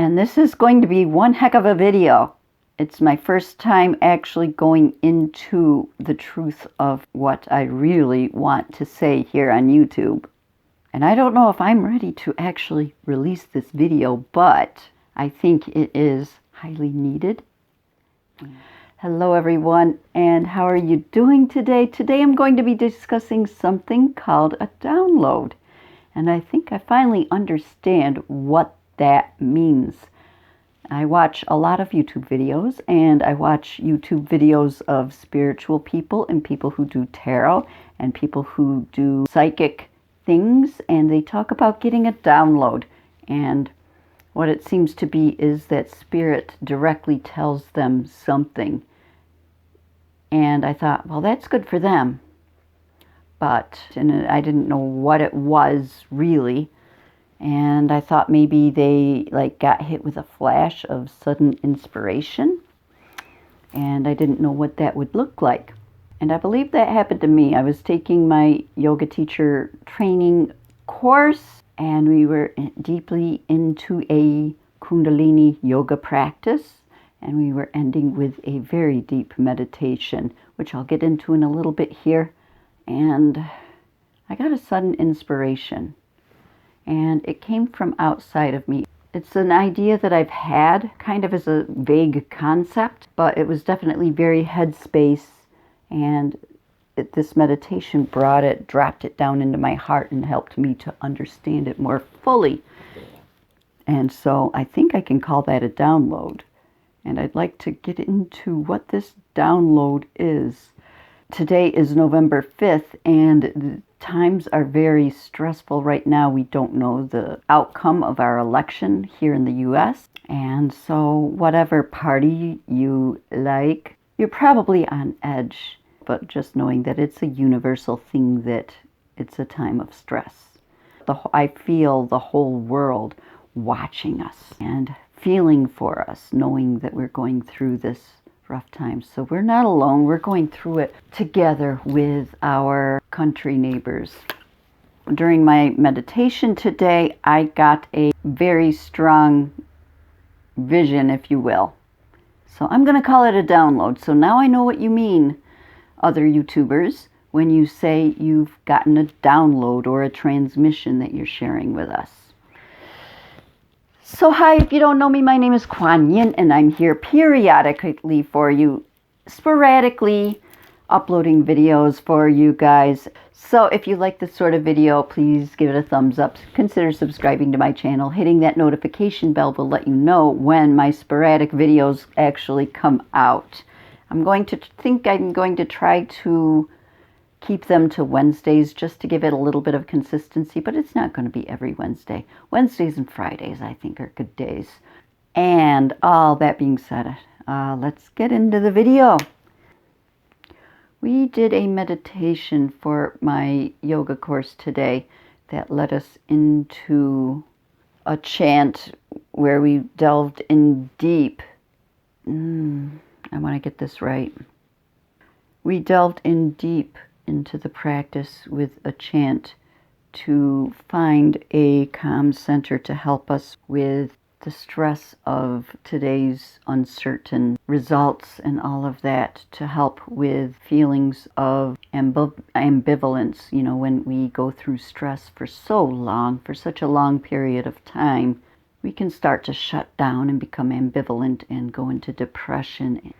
And this is going to be one heck of a video. It's my first time actually going into the truth of what I really want to say here on YouTube. And I don't know if I'm ready to actually release this video, but I think it is highly needed. Hello everyone, and how are you doing today? Today I'm going to be discussing something called a download. And I think I finally understand what that means. I watch a lot of YouTube videos, and I watch YouTube videos of spiritual people and people who do tarot and people who do psychic things, and they talk about getting a download. And what it seems to be is that spirit directly tells them something. And I thought, well, that's good for them. But I didn't know what it was really. And I thought maybe they got hit with a flash of sudden inspiration. And I didn't know what that would look like. And I believe that happened to me. I was taking my yoga teacher training course, and we were deeply into a Kundalini yoga practice. And we were ending with a very deep meditation, which I'll get into in a little bit here. And I got a sudden inspiration. And it came from outside of me. It's an idea that I've had kind of as a vague concept, but it was definitely very headspace. And this meditation dropped it down into my heart and helped me to understand it more fully. And so I think I can call that a download. And I'd like to get into what this download is. Today is November 5th, and the times are very stressful right now. We don't know the outcome of our election here in the U.S. And so whatever party you like, you're probably on edge. But just knowing that it's a universal thing, that it's a time of stress. I feel the whole world watching us and feeling for us, knowing that we're going through this rough times. So we're not alone. We're going through it together with our country neighbors. During my meditation today, I got a very strong vision, if you will. So I'm going to call it a download. So now I know what you mean, other YouTubers, when you say you've gotten a download or a transmission that you're sharing with us. So hi, if you don't know me, my name is KuanYin, and I'm here periodically for you, sporadically uploading videos for you guys. So if you like this sort of video, please give it a thumbs up. Consider subscribing to my channel. Hitting that notification bell will let you know when my sporadic videos actually come out. I'm going to try to keep them to Wednesdays just to give it a little bit of consistency, but it's not going to be every Wednesday. Wednesdays and Fridays, I think, are good days. And all that being said, let's get into the video. We did a meditation for my yoga course today that led us into a chant where we delved in deep. I want to get this right. We delved in deep into the practice with a chant to find a calm center to help us with the stress of today's uncertain results and all of that, to help with feelings of ambivalence. You know, when we go through stress for so long, for such a long period of time, we can start to shut down and become ambivalent and go into depression.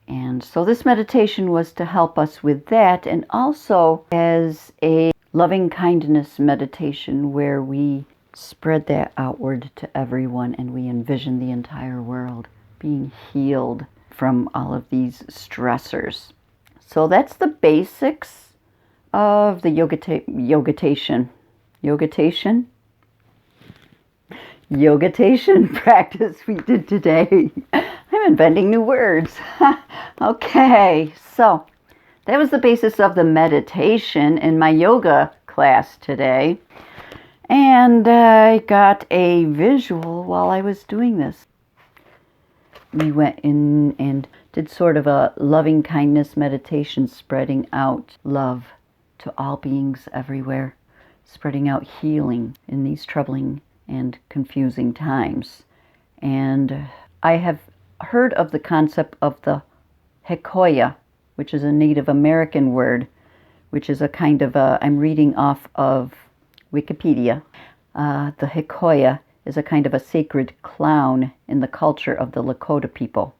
And so this meditation was to help us with that, and also as a loving kindness meditation where we spread that outward to everyone and we envision the entire world being healed from all of these stressors. So that's the basics of the yogatation practice we did today. I'm inventing new words. Okay, so that was the basis of the meditation in my yoga class today. And I got a visual while I was doing this. We went in and did sort of a loving kindness meditation, spreading out love to all beings everywhere, spreading out healing in these troubling and confusing times. And I have heard of the concept of the heyókah, which is a Native American word, which is a kind of I'm reading off of Wikipedia. The heyókah is a kind of a sacred clown in the culture of the Lakota people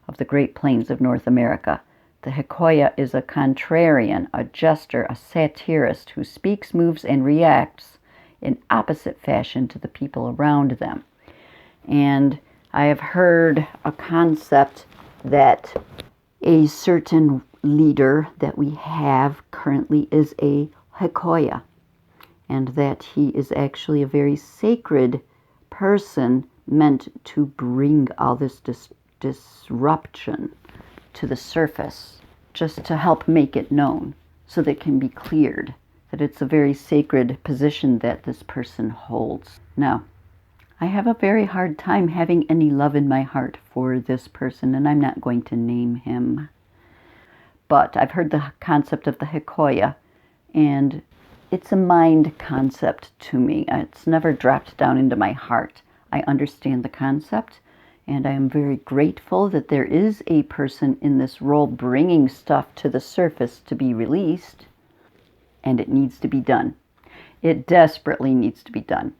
of the Great Plains of North America. The heyókah is a contrarian, a jester, a satirist who speaks, moves, and reacts in opposite fashion to the people around them. And I have heard a concept that a certain leader that we have currently is a heyókah, and that he is actually a very sacred person meant to bring all this disruption to the surface, just to help make it known so that it can be cleared, that it's a very sacred position that this person holds. Now, I have a very hard time having any love in my heart for this person, and I'm not going to name him. But I've heard the concept of the heyókah, and it's a mind concept to me. It's never dropped down into my heart. I understand the concept, and I am very grateful that there is a person in this role bringing stuff to the surface to be released, and it needs to be done. It desperately needs to be done.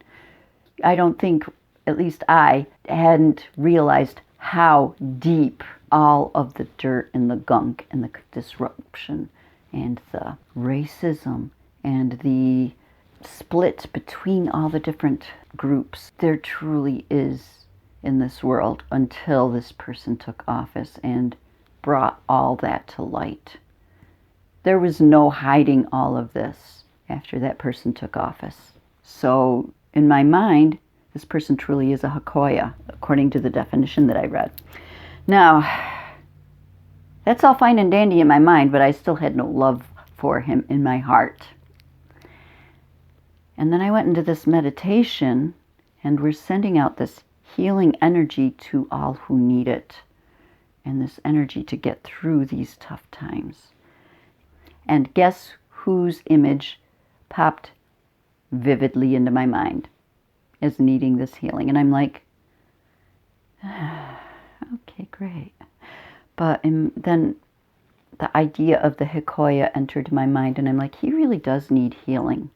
I don't think, at least I, hadn't realized how deep all of the dirt and the gunk and the disruption and the racism and the split between all the different groups there truly is in this world until this person took office and brought all that to light. There was no hiding all of this after that person took office. So in my mind, this person truly is a heyókah, according to the definition that I read. Now, that's all fine and dandy in my mind, but I still had no love for him in my heart. And then I went into this meditation, and we're sending out this healing energy to all who need it, and this energy to get through these tough times. And guess whose image popped vividly into my mind as needing this healing? And I'm like, okay, great. But then the idea of the heyókah entered my mind, and I'm like, he really does need healing.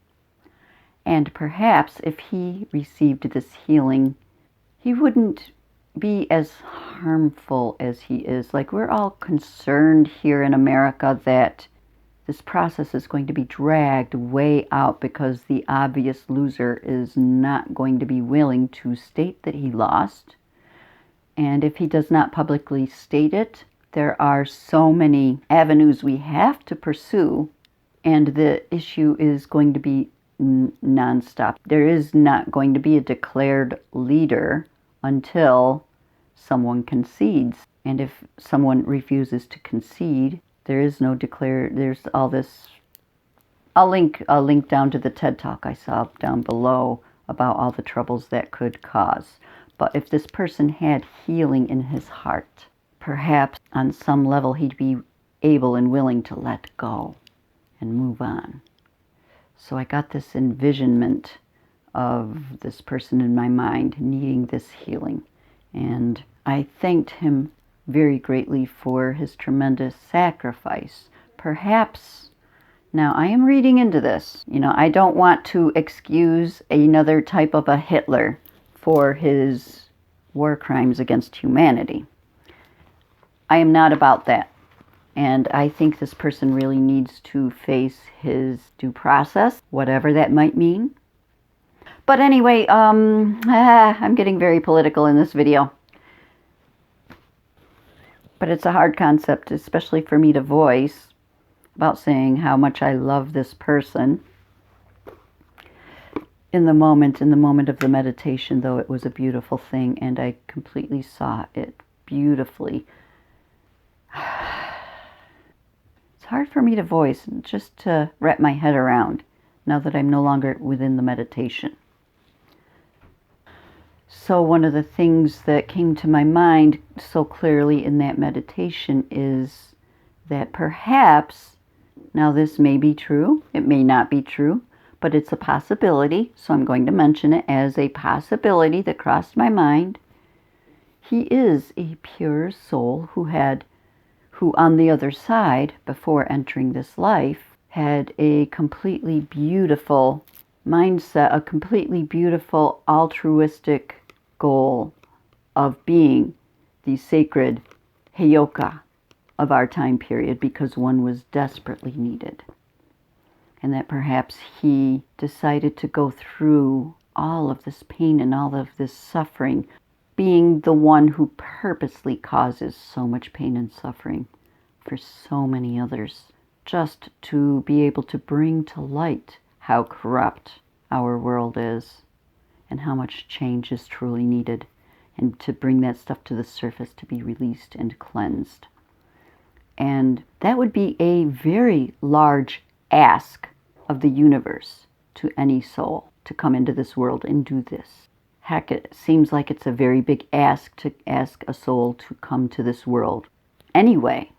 And perhaps if he received this healing, he wouldn't be as harmful as he is. Like, we're all concerned here in America that this process is going to be dragged way out because the obvious loser is not going to be willing to state that he lost. And if he does not publicly state it, there are so many avenues we have to pursue, and the issue is going to be nonstop. There is not going to be a declared leader until someone concedes. And if someone refuses to concede, there is no declared, there's all this. I'll link down to the TED Talk I saw down below about all the troubles that could cause. But if this person had healing in his heart, perhaps on some level he'd be able and willing to let go and move on. So I got this envisionment of this person in my mind needing this healing. And I thanked him very greatly for his tremendous sacrifice. Perhaps, now I am reading into this. I don't want to excuse another type of a Hitler for his war crimes against humanity. I am not about that. And I think this person really needs to face his due process, whatever that might mean. But anyway, I'm getting very political in this video. But it's a hard concept, especially for me to voice, about saying how much I love this person. In the moment of the meditation, though, it was a beautiful thing, and I completely saw it beautifully. It's hard for me to voice, just to wrap my head around, now that I'm no longer within the meditation. So one of the things that came to my mind so clearly in that meditation is that perhaps, now this may be true, it may not be true, but it's a possibility, so I'm going to mention it as a possibility that crossed my mind. he is a pure soul who on the other side, before entering this life, had a completely beautiful mindset, a completely beautiful altruistic goal of being the sacred heyókah of our time period, because one was desperately needed. And that perhaps he decided to go through all of this pain and all of this suffering, being the one who purposely causes so much pain and suffering for so many others, just to be able to bring to light how corrupt our world is and how much change is truly needed, and to bring that stuff to the surface to be released and cleansed. And that would be a very large ask of the universe to any soul to come into this world and do this. Heck, it seems like it's a very big ask to ask a soul to come to this world. Anyway,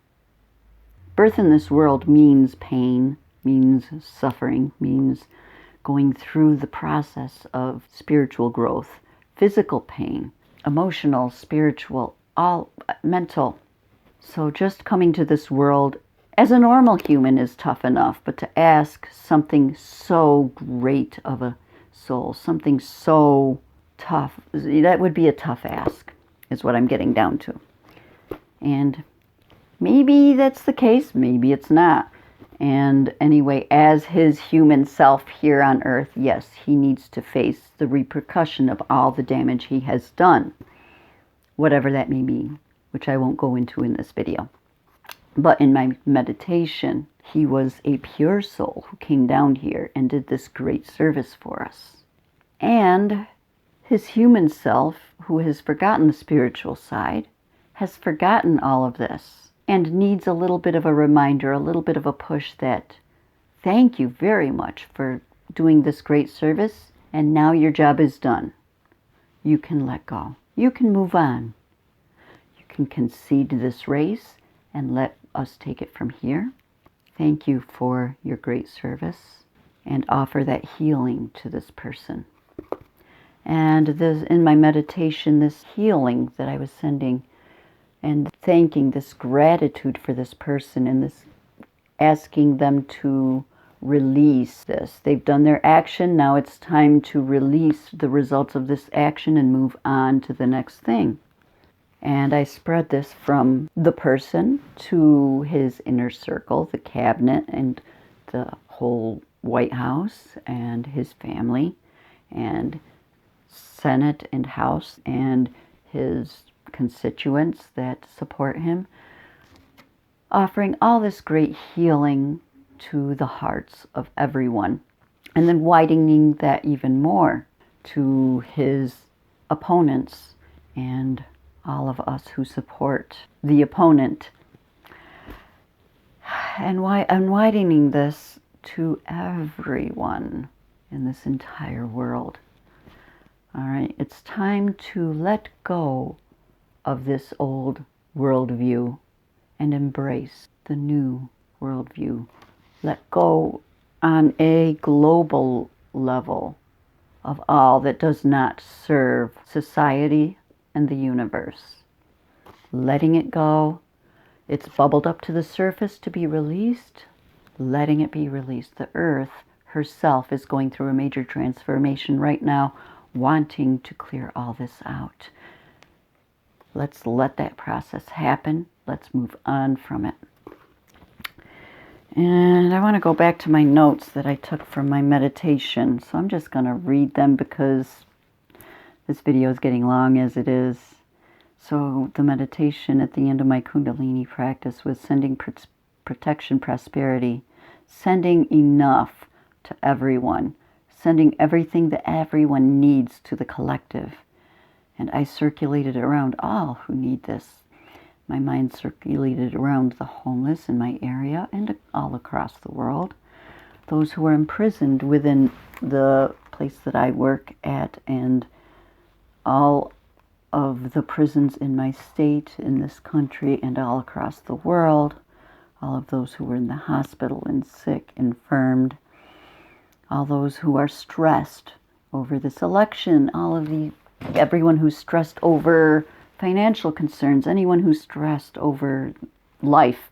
birth in this world means pain, means suffering, means going through the process of spiritual growth, physical pain, emotional, spiritual, all mental. So just coming to this world as a normal human is tough enough, but to ask something so great of a soul, something so tough, that would be a tough ask, is what I'm getting down to. And maybe that's the case, maybe it's not. And anyway, as his human self here on earth, yes, he needs to face the repercussion of all the damage he has done, whatever that may mean, which I won't go into in this video. But in my meditation, he was a pure soul who came down here and did this great service for us. And his human self, who has forgotten the spiritual side, has forgotten all of this and needs a little bit of a reminder, a little bit of a push that, thank you very much for doing this great service, and now your job is done. You can let go. You can move on. You can concede to this race and let us take it from here. Thank you for your great service, and offer that healing to this person. And this, in my meditation, this healing that I was sending and thanking, this gratitude for this person, and this asking them to release this. They've done their action. Now it's time to release the results of this action and move on to the next thing. And I spread this from the person to his inner circle, the cabinet and the whole White House and his family and Senate and House and his constituents that support him, offering all this great healing to the hearts of everyone, and then widening that even more to his opponents and all of us who support the opponent, and widening this to everyone in this entire world. All right, it's time to let go of this old worldview and embrace the new worldview. Let go on a global level of all that does not serve society and the universe. Letting it go. It's bubbled up to the surface to be released. Letting it be released. The earth herself is going through a major transformation right now, wanting to clear all this out. Let's let that process happen. Let's move on from it. And I want to go back to my notes that I took from my meditation. So I'm just going to read them because this video is getting long as it is. So the meditation at the end of my Kundalini practice was sending protection, prosperity, sending enough to everyone, sending everything that everyone needs to the collective. And I circulated around all who need this. My mind circulated around the homeless in my area and all across the world. Those who are imprisoned within the place that I work at, and all of the prisons in my state, in this country, and all across the world. All of those who are in the hospital and sick, infirmed. All those who are stressed over this election. Everyone who's stressed over financial concerns, anyone who's stressed over life.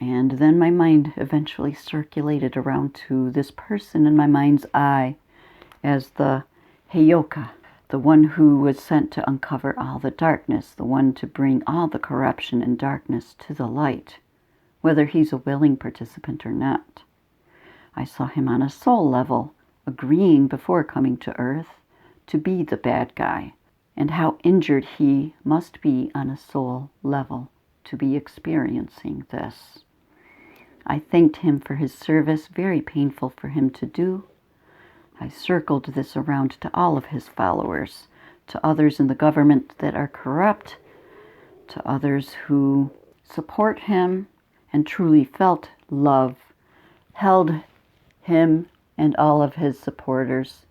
And then my mind eventually circulated around to this person in my mind's eye as the Heyoka, the one who was sent to uncover all the darkness, the one to bring all the corruption and darkness to the light, whether he's a willing participant or not. I saw him on a soul level, agreeing before coming to Earth to be the bad guy, and how injured he must be on a soul level to be experiencing this. I thanked him for his service, very painful for him to do. I circled this around to all of his followers, to others in the government that are corrupt, to others who support him and truly felt love, held him and all of his supporters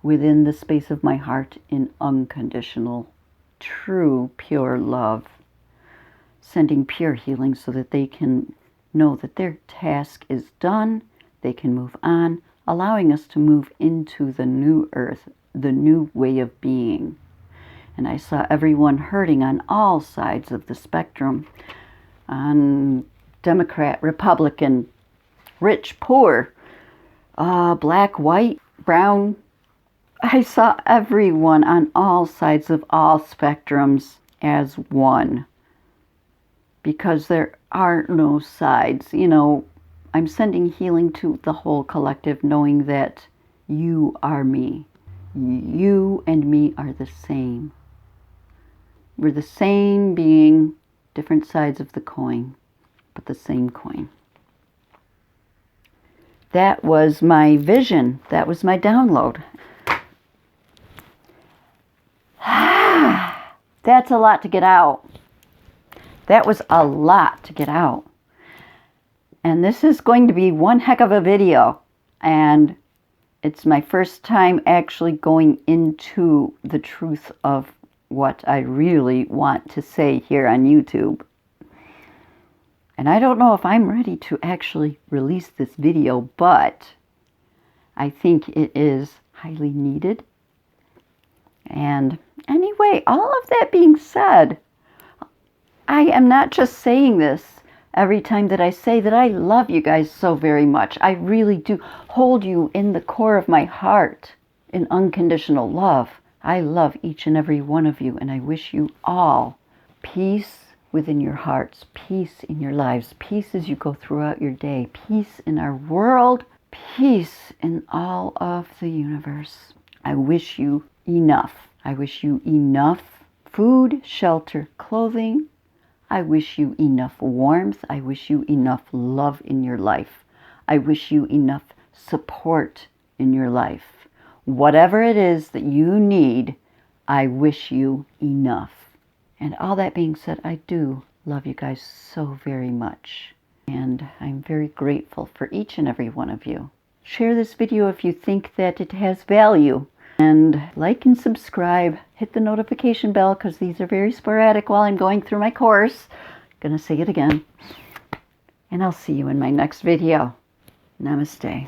within the space of my heart in unconditional, true, pure love, sending pure healing so that they can know that their task is done, they can move on, allowing us to move into the new earth, the new way of being. And I saw everyone hurting on all sides of the spectrum, on Democrat, Republican, rich, poor, black, white, brown. I saw everyone on all sides of all spectrums as one, because there are no sides. You know, I'm sending healing to the whole collective, knowing that you are me. You and me are the same. We're the same being, different sides of the coin, but the same coin. That was my vision. That was my download. That's a lot to get out. That was a lot to get out. And this is going to be one heck of a video. And it's my first time actually going into the truth of what I really want to say here on YouTube. And I don't know if I'm ready to actually release this video, but I think it is highly needed. And anyway, all of that being said, I am not just saying this every time that I say that I love you guys so very much. I really do hold you in the core of my heart in unconditional love. I love each and every one of you, and I wish you all peace within your hearts, peace in your lives, peace as you go throughout your day, peace in our world, peace in all of the universe. I wish you enough. I wish you enough food, shelter, clothing. I wish you enough warmth. I wish you enough love in your life. I wish you enough support in your life. Whatever it is that you need, I wish you enough. And all that being said, I do love you guys so very much. And I'm very grateful for each and every one of you. Share this video if you think that it has value. And like and subscribe. Hit the notification bell because these are very sporadic while I'm going through my course. Gonna say it again. And I'll see you in my next video. Namaste.